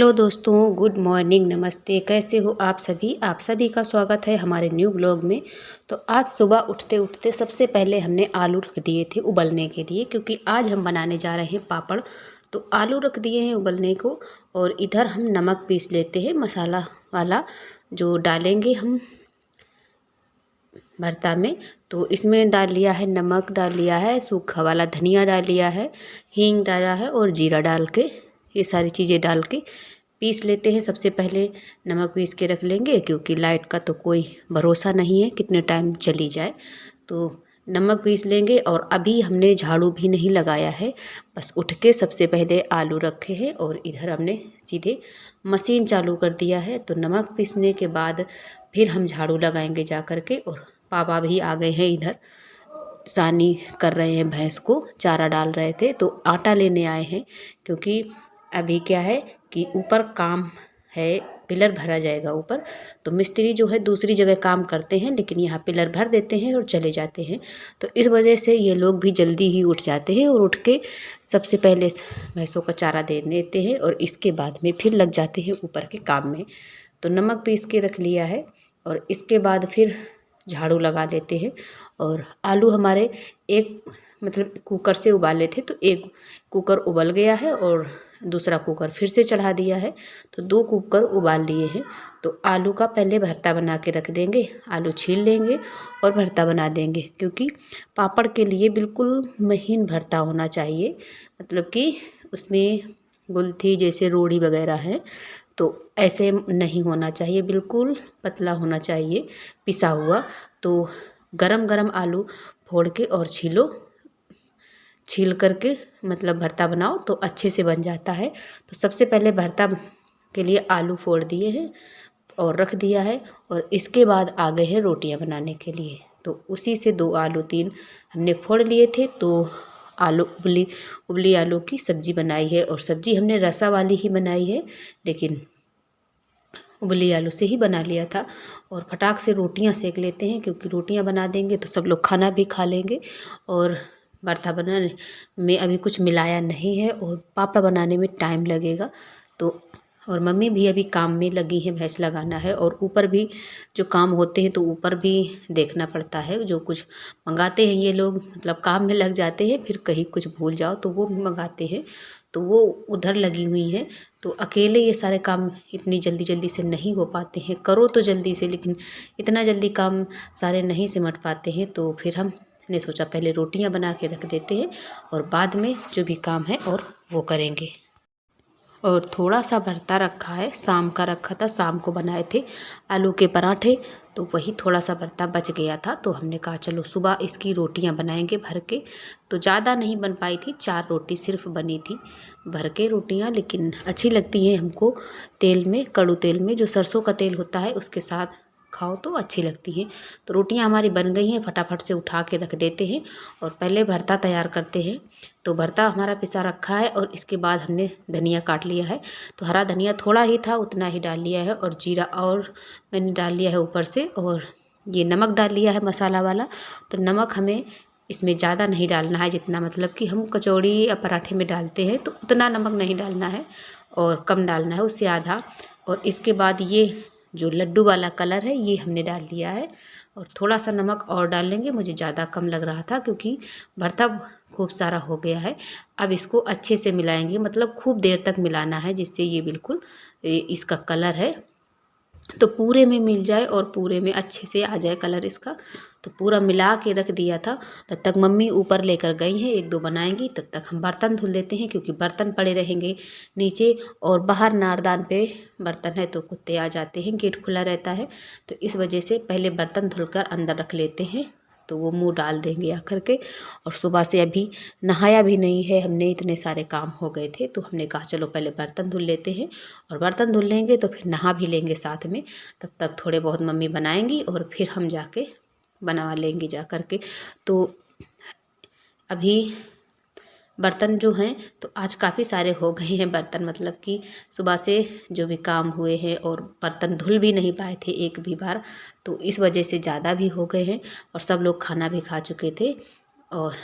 Hello दोस्तों, good morning, नमस्ते। कैसे हो आप सभी? आप सभी का स्वागत है हमारे न्यू ब्लॉग में। तो आज सुबह उठते उठते सबसे पहले हमने आलू रख दिए थे उबलने के लिए, क्योंकि आज हम बनाने जा रहे हैं पापड़। तो आलू रख दिए हैं उबलने को, और इधर हम नमक पीस लेते हैं मसाला वाला, जो डालेंगे हम भरता में। तो इसमें डाल लिया है नमक, डाल लिया है सूखा वाला धनिया, डाल लिया है हींग, डाला है और जीरा डाल के, ये सारी चीज़ें डाल के पीस लेते हैं। सबसे पहले नमक पीस के रख लेंगे, क्योंकि लाइट का तो कोई भरोसा नहीं है कितने टाइम चली जाए। तो नमक पीस लेंगे, और अभी हमने झाड़ू भी नहीं लगाया है, बस उठ के सबसे पहले आलू रखे हैं और इधर हमने सीधे मशीन चालू कर दिया है। तो नमक पीसने के बाद फिर हम झाड़ू लगाएंगे जा कर के। और पापा भी आ गए हैं, इधर सानी कर रहे हैं, भैंस को चारा डाल रहे थे, तो आटा लेने आए हैं। क्योंकि अभी क्या है कि ऊपर काम है, पिलर भरा जाएगा ऊपर। तो मिस्त्री जो है दूसरी जगह काम करते हैं, लेकिन यहाँ पिलर भर देते हैं और चले जाते हैं। तो इस वजह से ये लोग भी जल्दी ही उठ जाते हैं, और उठ के सबसे पहले भैंसों का चारा दे देते हैं, और इसके बाद में फिर लग जाते हैं ऊपर के काम में। तो नमक पीस के रख लिया है, और इसके बाद फिर झाड़ू लगा लेते हैं। और आलू हमारे एक मतलब कुकर से उबाले थे, तो एक कुकर उबल गया है और दूसरा कुकर फिर से चढ़ा दिया है, तो 2 कुकर उबाल लिए हैं। तो आलू का पहले भरता बना के रख देंगे, आलू छील लेंगे और भरता बना देंगे। क्योंकि पापड़ के लिए बिल्कुल महीन भरता होना चाहिए, मतलब कि उसमें गुलथी जैसे रोड़ी वगैरह है, तो ऐसे नहीं होना चाहिए, बिल्कुल पतला होना चाहिए पिसा हुआ। तो गरम गरम आलू फोड़ के और छील करके मतलब भरता बनाओ तो अच्छे से बन जाता है। तो सबसे पहले भरता के लिए आलू फोड़ दिए हैं और रख दिया है, और इसके बाद आ गए हैं रोटियां बनाने के लिए। तो उसी से 2 आलू 3 हमने फोड़ लिए थे, तो आलू उबली आलू की सब्ज़ी बनाई है। और सब्ज़ी हमने रसा वाली ही बनाई है, लेकिन उबली आलू से ही बना लिया था। और फटाक से रोटियां सेक लेते हैं, क्योंकि रोटियां बना देंगे तो सब लोग खाना भी खा लेंगे। और भरता बनाने में अभी कुछ मिलाया नहीं है, और पापड़ बनाने में टाइम लगेगा। तो और मम्मी भी अभी काम में लगी हैं, भैंस लगाना है, और ऊपर भी जो काम होते हैं तो ऊपर भी देखना पड़ता है। जो कुछ मंगाते हैं ये लोग, मतलब काम में लग जाते हैं, फिर कहीं कुछ भूल जाओ तो वो भी मंगाते हैं, तो वो उधर लगी हुई हैं। तो अकेले ये सारे काम इतनी जल्दी जल्दी से नहीं हो पाते हैं, करो तो जल्दी से, लेकिन इतना जल्दी काम सारे नहीं सिमट पाते हैं। तो फिर हमने सोचा पहले रोटियां बना के रख देते हैं, और बाद में जो भी काम है और वो करेंगे। और थोड़ा सा भरता रखा है, शाम का रखा था, शाम को बनाए थे आलू के पराठे, तो वही थोड़ा सा भरता बच गया था। तो हमने कहा चलो सुबह इसकी रोटियां बनाएंगे भर के। तो ज़्यादा नहीं बन पाई थी, 4 रोटी सिर्फ बनी थी भर के रोटियां, लेकिन अच्छी लगती हैं हमको तेल में, कड़ू तेल में, जो सरसों का तेल होता है उसके साथ खाओ तो अच्छी लगती हैं। तो रोटियां हमारी बन गई हैं, फटाफट से उठा के रख देते हैं और पहले भरता तैयार करते हैं। तो भरता हमारा पिसा रखा है, और इसके बाद हमने धनिया काट लिया है। तो हरा धनिया थोड़ा ही था, उतना ही डाल लिया है, और जीरा और मैंने डाल लिया है ऊपर से, और ये नमक डाल लिया है मसाला वाला। तो नमक हमें इसमें ज़्यादा नहीं डालना है, जितना मतलब कि हम कचौड़ी या पराठे में डालते हैं, तो उतना नमक नहीं डालना है, और कम डालना है, उससे आधा। और इसके बाद ये जो लड्डू वाला कलर है ये हमने डाल दिया है, और थोड़ा सा नमक और डाल लेंगे, मुझे ज़्यादा कम लग रहा था क्योंकि भरता खूब सारा हो गया है। अब इसको अच्छे से मिलाएंगे, मतलब खूब देर तक मिलाना है, जिससे ये बिल्कुल इसका कलर है तो पूरे में मिल जाए, और पूरे में अच्छे से आ जाए कलर इसका। तो पूरा मिला के रख दिया था। तब तक मम्मी ऊपर लेकर गई हैं, 1-2 बनाएंगी, तब तक हम बर्तन धुल देते हैं, क्योंकि बर्तन पड़े रहेंगे नीचे, और बाहर नारदान पे बर्तन है तो कुत्ते आ जाते हैं, गेट खुला रहता है। तो इस वजह से पहले बर्तन धुलकर अंदर रख लेते हैं, तो वो मुंह डाल देंगे आकर के। और सुबह से अभी नहाया भी नहीं है हमने, इतने सारे काम हो गए थे, तो हमने कहा चलो पहले बर्तन धुल लेते हैं, और बर्तन धुल लेंगे तो फिर नहा भी लेंगे साथ में। तब तक थोड़े बहुत मम्मी बनाएंगी, और फिर हम जाके बना लेंगे जा कर के। तो अभी बर्तन जो हैं तो आज काफ़ी सारे हो गए हैं बर्तन, मतलब कि सुबह से जो भी काम हुए हैं, और बर्तन धुल भी नहीं पाए थे एक भी बार, तो इस वजह से ज़्यादा भी हो गए हैं, और सब लोग खाना भी खा चुके थे। और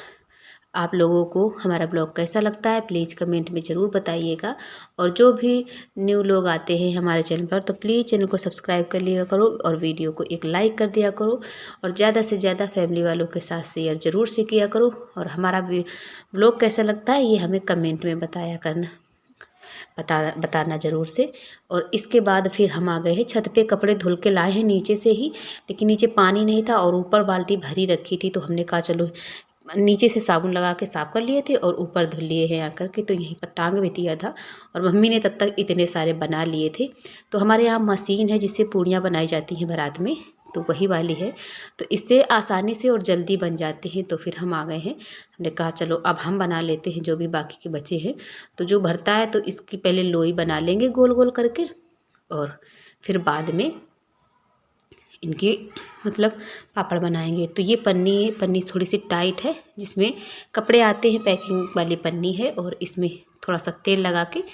आप लोगों को हमारा ब्लॉग कैसा लगता है प्लीज़ कमेंट में ज़रूर बताइएगा। और जो भी न्यू लोग आते हैं हमारे चैनल पर तो प्लीज़ चैनल को सब्सक्राइब कर लिया करो और वीडियो को एक लाइक कर दिया करो और ज़्यादा से ज़्यादा फैमिली वालों के साथ शेयर ज़रूर से किया करो। और हमारा ब्लॉग कैसा लगता है ये हमें कमेंट में बताना ज़रूर से। और इसके बाद फिर हम आ गए हैं छत पे, कपड़े धुल के लाए हैं नीचे से ही, लेकिन नीचे पानी नहीं था और ऊपर बाल्टी भरी रखी थी तो हमने कहा चलो नीचे से साबुन लगा के साफ़ कर लिए थे और ऊपर धुल लिए हैं आकर के। तो यहीं पर टांग भी दिया था और मम्मी ने तब तक इतने सारे बना लिए थे। तो हमारे यहाँ मशीन है जिससे पूड़ियाँ बनाई जाती हैं बारात में, तो वही वाली है, तो इससे आसानी से और जल्दी बन जाती हैं। तो फिर हम आ गए हैं, हमने कहा चलो अब हम बना लेते हैं जो भी बाकी के बचे हैं। तो जो भरता है तो इसकी पहले लोई बना लेंगे गोल गोल करके और फिर बाद में इनके मतलब पापड़ बनाएंगे। तो ये पन्नी है, पन्नी थोड़ी सी टाइट है जिसमें कपड़े आते हैं, पैकिंग वाली पन्नी है और इसमें थोड़ा सा तेल लगा के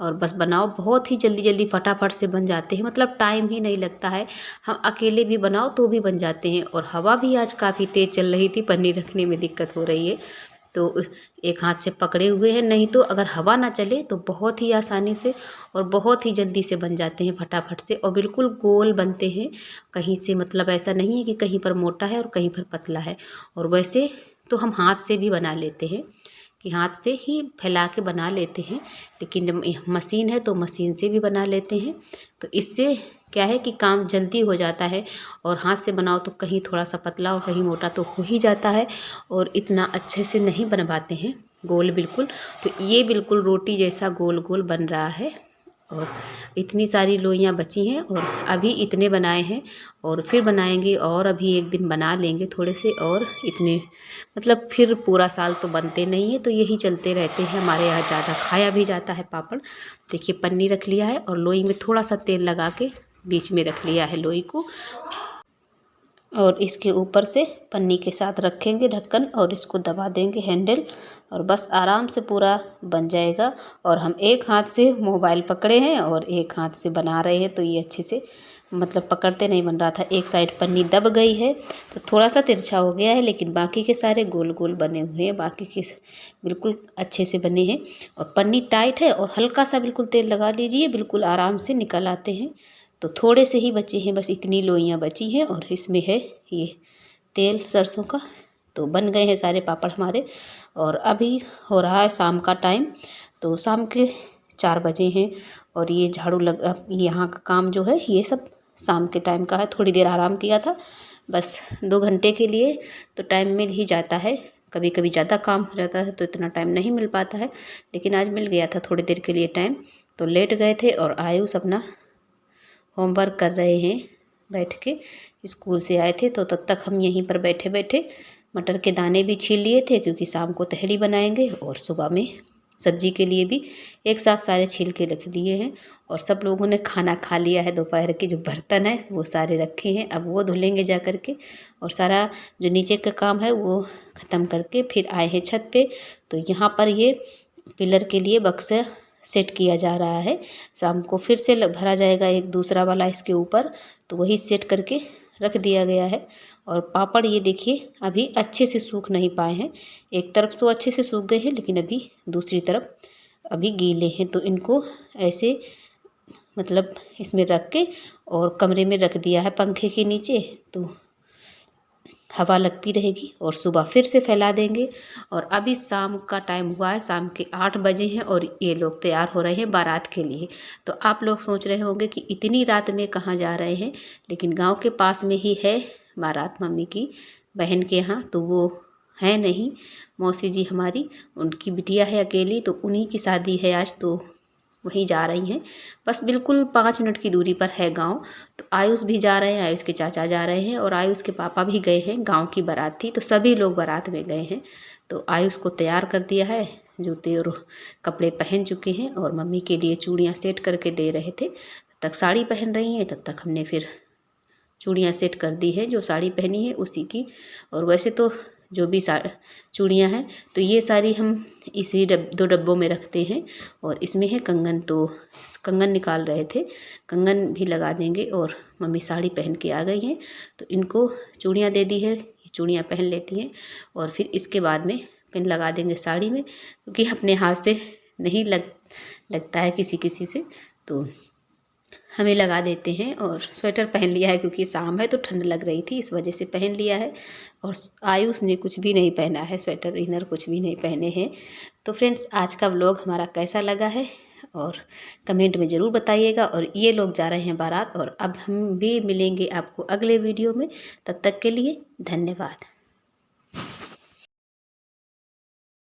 और बस बनाओ, बहुत ही जल्दी जल्दी फटाफट से बन जाते हैं, मतलब टाइम ही नहीं लगता है। हम अकेले भी बनाओ तो भी बन जाते हैं। और हवा भी आज काफ़ी तेज़ चल रही थी, पन्नी रखने में दिक्कत हो रही है तो एक हाथ से पकड़े हुए हैं, नहीं तो अगर हवा ना चले तो बहुत ही आसानी से और बहुत ही जल्दी से बन जाते हैं फटाफट से और बिल्कुल गोल बनते हैं। कहीं से मतलब ऐसा नहीं है कि कहीं पर मोटा है और कहीं पर पतला है। और वैसे तो हम हाथ से भी बना लेते हैं कि हाथ से ही फैला के बना लेते हैं, लेकिन जब मशीन है तो मशीन से भी बना लेते हैं। तो इससे क्या है कि काम जल्दी हो जाता है। और हाथ से बनाओ तो कहीं थोड़ा सा पतला और कहीं मोटा तो हो ही जाता है और इतना अच्छे से नहीं बन पाते हैं गोल बिल्कुल। तो ये बिल्कुल रोटी जैसा गोल गोल बन रहा है और इतनी सारी लोइयाँ बची हैं और अभी इतने बनाए हैं और फिर बनाएंगे और अभी एक दिन बना लेंगे थोड़े से और इतने, मतलब फिर पूरा साल तो बनते नहीं है। तो यही चलते रहते हैं, हमारे यहाँ ज़्यादा खाया भी जाता है पापड़। देखिए पन्नी रख लिया है और लोई में थोड़ा सा तेल लगा के बीच में रख लिया है लोई को और इसके ऊपर से पन्नी के साथ रखेंगे ढक्कन और इसको दबा देंगे हैंडल और बस आराम से पूरा बन जाएगा। और हम एक हाथ से मोबाइल पकड़े हैं और एक हाथ से बना रहे हैं तो ये अच्छे से मतलब पकड़ते नहीं बन रहा था, एक साइड पन्नी दब गई है तो थोड़ा सा तिरछा हो गया है, लेकिन बाकी के सारे गोल गोल बने हुए हैं, बाकी के बिल्कुल अच्छे से बने हैं। और पन्नी टाइट है और हल्का सा बिल्कुल तेल लगा लीजिए, बिल्कुल आराम से निकल आते हैं। तो थोड़े से ही बचे हैं, बस इतनी लोइयाँ बची हैं और इसमें है ये तेल सरसों का। तो बन गए हैं सारे पापड़ हमारे। और अभी हो रहा है शाम का टाइम, तो शाम के 4 बजे हैं और ये झाड़ू यहाँ का काम जो है ये सब शाम के टाइम का है। थोड़ी देर आराम किया था बस 2 घंटे के लिए, तो टाइम मिल ही जाता है। कभी कभी ज़्यादा काम हो जाता है तो इतना टाइम नहीं मिल पाता है, लेकिन आज मिल गया था थोड़ी देर के लिए टाइम। तो लेट गए थे और आयुष अपना होमवर्क कर रहे हैं बैठ के, स्कूल से आए थे तो तब तक हम यहीं पर बैठे बैठे मटर के दाने भी छील लिए थे क्योंकि शाम को तहरी बनाएंगे और सुबह में सब्जी के लिए भी एक साथ सारे छील के रख लिए हैं। और सब लोगों ने खाना खा लिया है, दोपहर के जो बर्तन है वो सारे रखे हैं, अब वो धुलेंगे जा कर के और सारा जो नीचे का काम है वो ख़त्म करके फिर आए हैं छत पे। तो यहाँ पर ये पिलर के लिए बक्सा सेट किया जा रहा है, शाम को फिर से भरा जाएगा एक दूसरा वाला इसके ऊपर, तो वही सेट करके रख दिया गया है। और पापड़ ये देखिए अभी अच्छे से सूख नहीं पाए हैं, एक तरफ तो अच्छे से सूख गए हैं लेकिन अभी दूसरी तरफ अभी गीले हैं। तो इनको ऐसे मतलब इसमें रख के और कमरे में रख दिया है पंखे के नीचे, तो हवा लगती रहेगी और सुबह फिर से फैला देंगे। और अभी शाम का टाइम हुआ है, शाम के 8 बजे हैं और ये लोग तैयार हो रहे हैं बारात के लिए। तो आप लोग सोच रहे होंगे कि इतनी रात में कहाँ जा रहे हैं, लेकिन गांव के पास में ही है बारात मम्मी की बहन के यहाँ, तो वो है नहीं मौसी जी हमारी, उनकी बिटिया है अकेली, तो उन्हीं की शादी है आज, तो वहीं जा रही हैं। बस बिल्कुल 5 मिनट की दूरी पर है गांव। तो आयुष भी जा रहे हैं, आयुष के चाचा जा रहे हैं और आयुष के पापा भी गए हैं, गांव की बारात थी तो सभी लोग बारात में गए हैं। तो आयुष को तैयार कर दिया है, जूते और कपड़े पहन चुके हैं और मम्मी के लिए चूड़ियाँ सेट करके दे रहे थे। तब तक साड़ी पहन रही हैं, तब तक हमने फिर चूड़ियाँ सेट कर दी है, जो साड़ी पहनी है उसी की। और वैसे तो जो भी चूड़ियाँ हैं तो ये सारी हम इसी 2 डब्बों में रखते हैं। और इसमें है कंगन, तो कंगन निकाल रहे थे, कंगन भी लगा देंगे। और मम्मी साड़ी पहन के आ गई हैं तो इनको चूड़ियाँ दे दी है, चूड़ियाँ पहन लेती हैं और फिर इसके बाद में पिन लगा देंगे साड़ी में, क्योंकि अपने हाथ से नहीं लगता है किसी किसी से, तो हमें लगा देते हैं। और स्वेटर पहन लिया है क्योंकि शाम है तो ठंड लग रही थी, इस वजह से पहन लिया है। और आयुष ने कुछ भी नहीं पहना है, स्वेटर इनर कुछ भी नहीं पहने हैं। तो फ्रेंड्स, आज का व्लॉग हमारा कैसा लगा है और कमेंट में ज़रूर बताइएगा। और ये लोग जा रहे हैं बारात, और अब हम भी मिलेंगे आपको अगले वीडियो में। तब तक के लिए धन्यवाद।